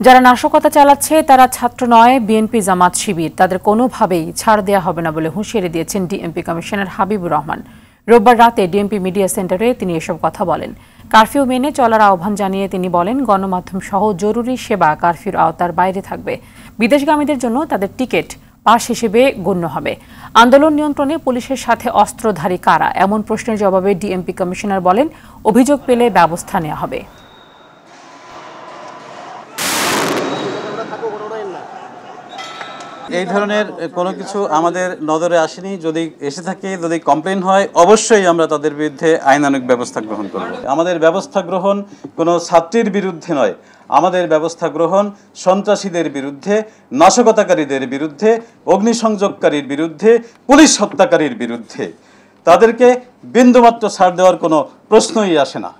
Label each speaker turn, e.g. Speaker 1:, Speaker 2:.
Speaker 1: যারা নাশকতা চালাচ্ছে তারা ছাত্র নয়, বিএনপি জামাত শিবির, তাদের কোনোভাবেই ছাড় দেওয়া হবে না বলে হুঁশিয়ারি দিয়েছেন ডিএমপি কমিশনার হাবিবুর রহমান। রোববার রাতে ডিএমপি মিডিয়া সেন্টারে তিনি এসব কথা বলেন। কারফিউ মেনে চলার আহ্বান জানিয়ে তিনি বলেন, গণমাধ্যম সহ জরুরি সেবা কারফিউর আওতার বাইরে থাকবে। বিদেশগামীদের জন্য তাদের টিকিট পাস হিসেবে গণ্য হবে। আন্দোলন নিয়ন্ত্রণে পুলিশের সাথে অস্ত্রধারী কারা, এমন প্রশ্নের জবাবে ডিএমপি কমিশনার বলেন, অভিযোগ পেলে ব্যবস্থা নেওয়া হবে।
Speaker 2: এই ধরনের কোনো কিছু আমাদের নজরে আসেনি। যদি এসে থাকে, যদি কমপ্লেন হয়, অবশ্যই আমরা তাদের বিরুদ্ধে আইনানুগ ব্যবস্থা গ্রহণ করব। আমাদের ব্যবস্থা গ্রহণ কোনো ছাত্রীর বিরুদ্ধে নয়, আমাদের ব্যবস্থা গ্রহণ সন্ত্রাসীদের বিরুদ্ধে, নাশকতাকারীদের বিরুদ্ধে, অগ্নিসংযোগকারীর বিরুদ্ধে, পুলিশ হত্যাকারীর বিরুদ্ধে। তাদেরকে বিন্দুমাত্র ছাড় দেওয়ার কোনো প্রশ্নই আসে না।